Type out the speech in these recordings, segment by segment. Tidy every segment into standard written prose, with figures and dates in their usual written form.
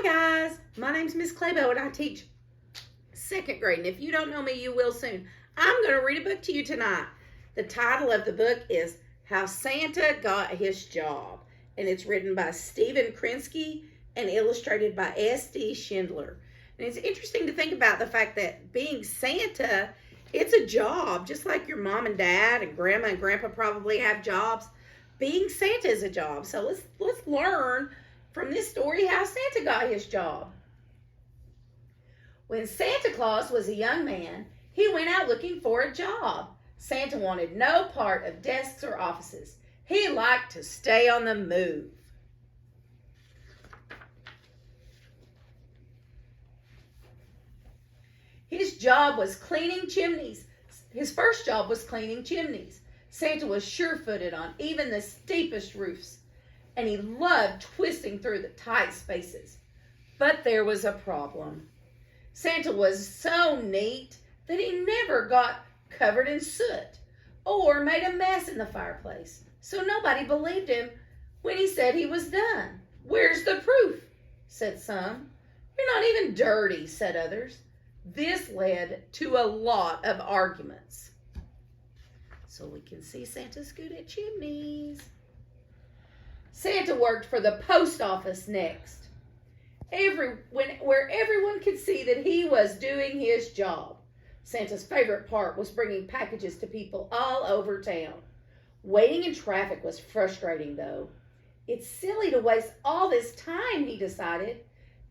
guys, my name's Miss Clabo and I teach second grade, and if you don't know me, you will soon. I'm going to read a book to you tonight. The title of the book is How Santa Got His Job, and it's written by Stephen Krinsky and illustrated by S.D. Schindler. And it's interesting to think about the fact that being Santa, it's a job, just like your mom and dad and grandma and grandpa probably have jobs. Being Santa is a job. So let's learn from this story how Santa got his job. When Santa Claus was a young man, he went out looking for a job. Santa wanted no part of desks or offices. He liked to stay on the move. His job was cleaning chimneys. His first job was cleaning chimneys. Santa was sure-footed on even the steepest roofs, and he loved twisting through the tight spaces. But there was a problem. Santa was so neat that he never got covered in soot or made a mess in the fireplace. So nobody believed him when he said he was done. "Where's the proof?" said some. "You're not even dirty," said others. This led to a lot of arguments. So we can see Santa's good at chimneys. Santa worked for the post office next, where everyone could see that he was doing his job. Santa's favorite part was bringing packages to people all over town. Waiting in traffic was frustrating, though. It's silly to waste all this time, he decided.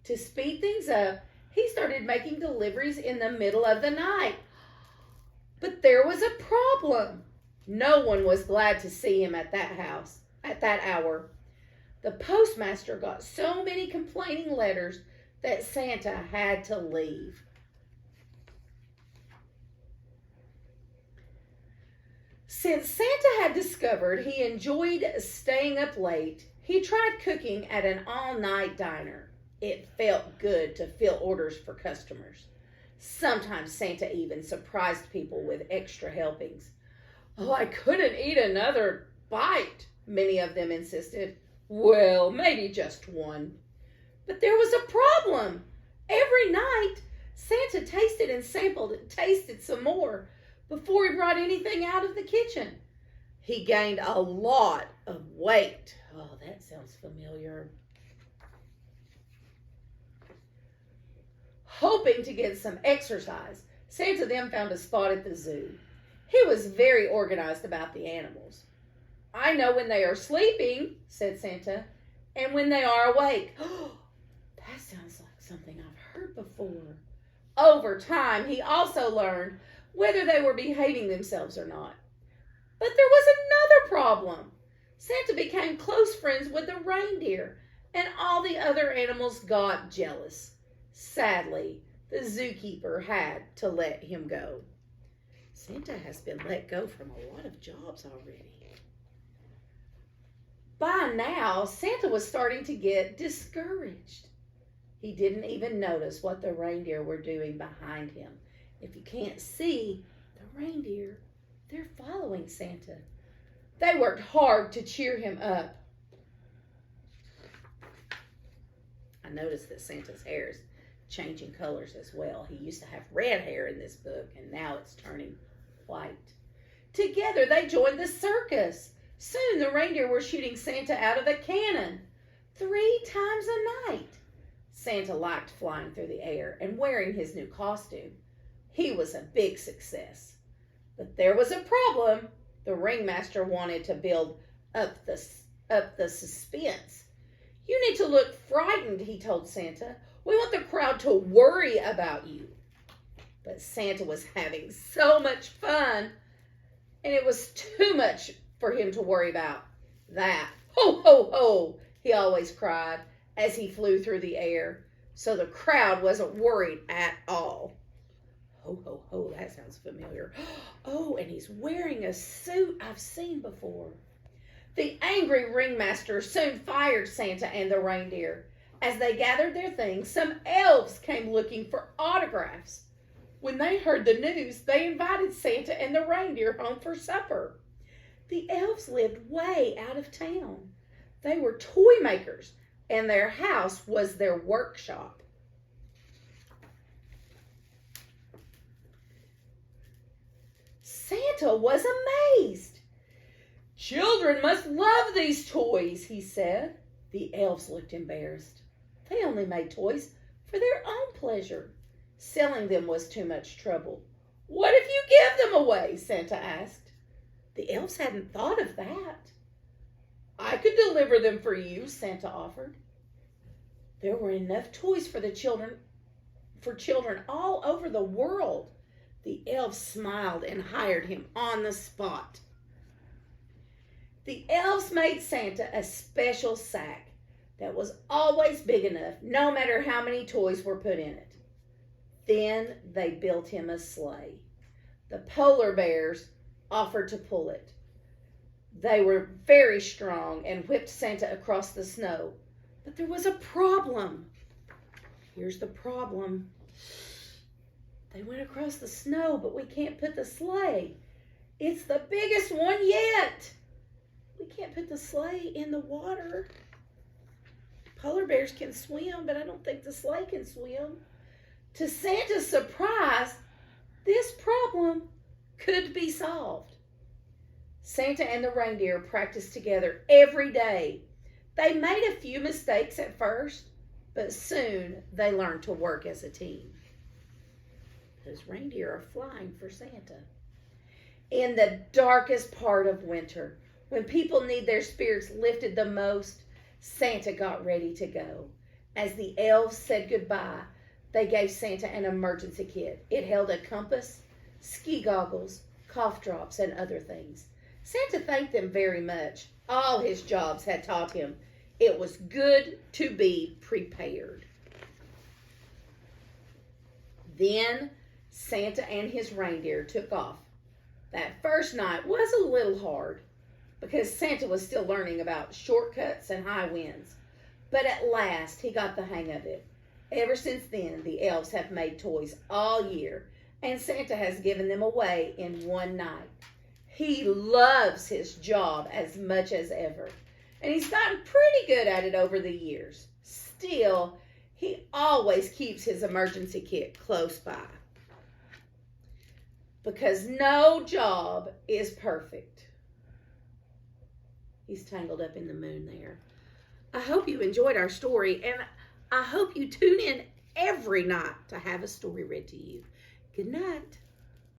To speed things up, he started making deliveries in the middle of the night. But there was a problem. No one was glad to see him at that hour. The postmaster got so many complaining letters that Santa had to leave. Since Santa had discovered he enjoyed staying up late, he tried cooking at an all-night diner. It felt good to fill orders for customers. Sometimes Santa even surprised people with extra helpings. "Oh, I couldn't eat another bite," many of them insisted. "Well, maybe just one." But there was a problem. Every night, Santa tasted and sampled and tasted some more before he brought anything out of the kitchen. He gained a lot of weight. Oh, that sounds familiar. Hoping to get some exercise, Santa then found a spot at the zoo. He was very organized about the animals. "I know when they are sleeping," said Santa, "and when they are awake." Oh, that sounds like something I've heard before. Over time, he also learned whether they were behaving themselves or not. But there was another problem. Santa became close friends with the reindeer, and all the other animals got jealous. Sadly, the zookeeper had to let him go. Santa has been let go from a lot of jobs already. By now, Santa was starting to get discouraged. He didn't even notice what the reindeer were doing behind him. If you can't see, the reindeer, they're following Santa. They worked hard to cheer him up. I noticed that Santa's hair is changing colors as well. He used to have red hair in this book, and now it's turning white. Together, they joined the circus. Soon, the reindeer were shooting Santa out of a cannon 3 times a night. Santa liked flying through the air and wearing his new costume. He was a big success. But there was a problem. The ringmaster wanted to build up the suspense. "You need to look frightened," he told Santa. "We want the crowd to worry about you." But Santa was having so much fun, and it was too much for him to worry about that. "Ho, ho, ho," he always cried as he flew through the air. So the crowd wasn't worried at all. Ho, ho, ho, that sounds familiar. Oh, and he's wearing a suit I've seen before. The angry ringmaster soon fired Santa and the reindeer. As they gathered their things, some elves came looking for autographs. When they heard the news, they invited Santa and the reindeer home for supper. The elves lived way out of town. They were toy makers and their house was their workshop. Santa was amazed. "Children must love these toys," he said. The elves looked embarrassed. They only made toys for their own pleasure. Selling them was too much trouble. "What if you give them away?" Santa asked. The elves hadn't thought of that. "I could deliver them for you," Santa offered. There were enough toys for children all over the world. The elves smiled and hired him on the spot. The elves made Santa a special sack that was always big enough, no matter how many toys were put in it. Then they built him a sleigh. The polar bears offered to pull it. They were very strong and whipped Santa across the snow. But there was a problem. Here's the problem. They went across the snow, but we can't put the sleigh. It's the biggest one yet. We can't put the sleigh in the water. Polar bears can swim, but I don't think the sleigh can swim. To Santa's surprise, this problem could be solved. Santa and the reindeer practiced together every day. They made a few mistakes at first, but soon they learned to work as a team. Those reindeer are flying for Santa. In the darkest part of winter, when people need their spirits lifted the most, Santa got ready to go. As the elves said goodbye, they gave Santa an emergency kit. It held a compass, ski goggles, cough drops, and other things. Santa thanked them very much. All his jobs had taught him it was good to be prepared. Then Santa and his reindeer took off. That first night was a little hard because Santa was still learning about shortcuts and high winds. But at last he got the hang of it. Ever since then, the elves have made toys all year, and Santa has given them away in one night. He loves his job as much as ever, and he's gotten pretty good at it over the years. Still, he always keeps his emergency kit close by, because no job is perfect. He's tangled up in the moon there. I hope you enjoyed our story, and I hope you tune in every night to have a story read to you. Good night.